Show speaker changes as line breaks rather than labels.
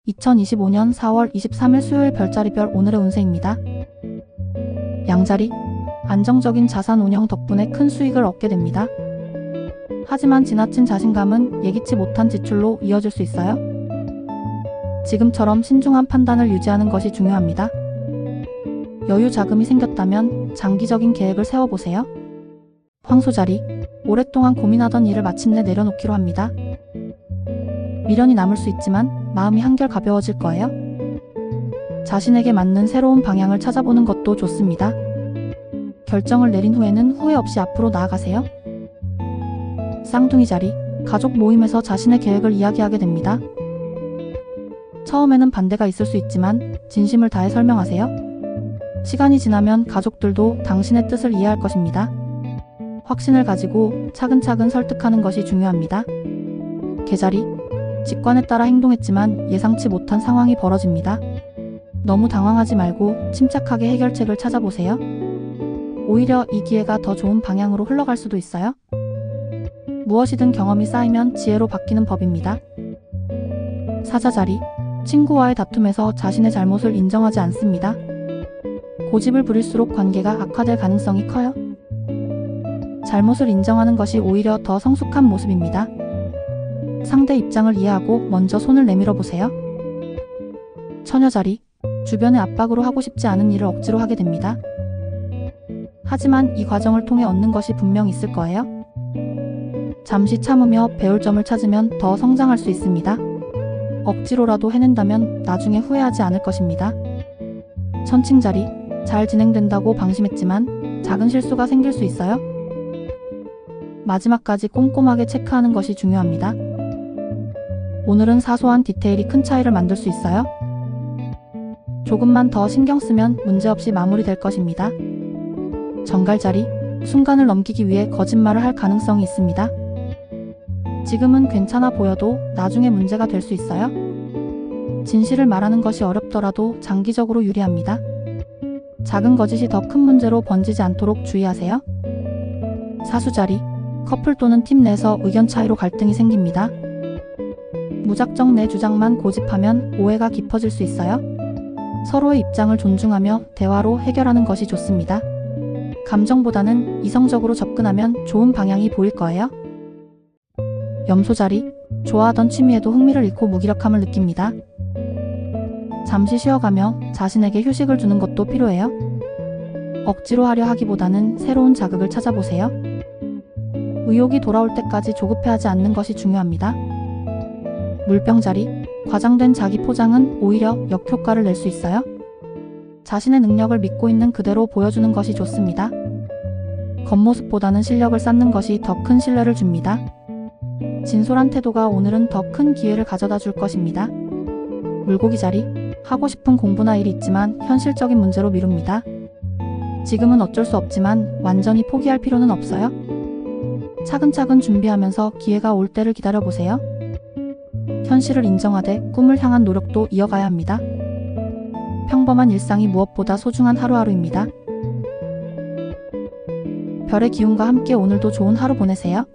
2025년 4월 23일 수요일 별자리별 오늘의 운세입니다. 양자리, 안정적인 자산 운영 덕분에 큰 수익을 얻게 됩니다. 하지만 지나친 자신감은 예기치 못한 지출로 이어질 수 있어요. 지금처럼 신중한 판단을 유지하는 것이 중요합니다. 여유 자금이 생겼다면 장기적인 계획을 세워보세요. 황소자리, 오랫동안 고민하던 일을 마침내 내려놓기로 합니다. 미련이 남을 수 있지만 마음이 한결 가벼워질 거예요. 자신에게 맞는 새로운 방향을 찾아보는 것도 좋습니다. 결정을 내린 후에는 후회 없이 앞으로 나아가세요. 쌍둥이 자리, 가족 모임에서 자신의 계획을 이야기하게 됩니다. 처음에는 반대가 있을 수 있지만 진심을 다해 설명하세요. 시간이 지나면 가족들도 당신의 뜻을 이해할 것입니다. 확신을 가지고 차근차근 설득하는 것이 중요합니다. 개자리, 직관에 따라 행동했지만 예상치 못한 상황이 벌어집니다. 너무 당황하지 말고 침착하게 해결책을 찾아보세요. 오히려 이 기회가 더 좋은 방향으로 흘러갈 수도 있어요. 무엇이든 경험이 쌓이면 지혜로 바뀌는 법입니다. 사자자리, 친구와의 다툼에서 자신의 잘못을 인정하지 않습니다. 고집을 부릴수록 관계가 악화될 가능성이 커요. 잘못을 인정하는 것이 오히려 더 성숙한 모습입니다. 상대 입장을 이해하고 먼저 손을 내밀어 보세요. 처녀자리, 주변의 압박으로 하고 싶지 않은 일을 억지로 하게 됩니다. 하지만 이 과정을 통해 얻는 것이 분명 있을 거예요. 잠시 참으며 배울 점을 찾으면 더 성장할 수 있습니다. 억지로라도 해낸다면 나중에 후회하지 않을 것입니다. 천칭자리, 잘 진행된다고 방심했지만 작은 실수가 생길 수 있어요. 마지막까지 꼼꼼하게 체크하는 것이 중요합니다. 오늘은 사소한 디테일이 큰 차이를 만들 수 있어요. 조금만 더 신경 쓰면 문제없이 마무리될 것입니다. 정갈자리, 순간을 넘기기 위해 거짓말을 할 가능성이 있습니다. 지금은 괜찮아 보여도 나중에 문제가 될 수 있어요. 진실을 말하는 것이 어렵더라도 장기적으로 유리합니다. 작은 거짓이 더 큰 문제로 번지지 않도록 주의하세요. 사수자리, 커플 또는 팀 내에서 의견 차이로 갈등이 생깁니다. 무작정 내 주장만 고집하면 오해가 깊어질 수 있어요. 서로의 입장을 존중하며 대화로 해결하는 것이 좋습니다. 감정보다는 이성적으로 접근하면 좋은 방향이 보일 거예요. 염소자리, 좋아하던 취미에도 흥미를 잃고 무기력함을 느낍니다. 잠시 쉬어가며 자신에게 휴식을 주는 것도 필요해요. 억지로 하려 하기보다는 새로운 자극을 찾아보세요. 의욕이 돌아올 때까지 조급해하지 않는 것이 중요합니다. 물병자리, 과장된 자기 포장은 오히려 역효과를 낼 수 있어요. 자신의 능력을 믿고 있는 그대로 보여주는 것이 좋습니다. 겉모습보다는 실력을 쌓는 것이 더 큰 신뢰를 줍니다. 진솔한 태도가 오늘은 더 큰 기회를 가져다 줄 것입니다. 물고기 자리, 하고 싶은 공부나 일이 있지만 현실적인 문제로 미룹니다. 지금은 어쩔 수 없지만 완전히 포기할 필요는 없어요. 차근차근 준비하면서 기회가 올 때를 기다려보세요. 현실을 인정하되 꿈을 향한 노력도 이어가야 합니다. 평범한 일상이 무엇보다 소중한 하루하루입니다. 별의 기운과 함께 오늘도 좋은 하루 보내세요.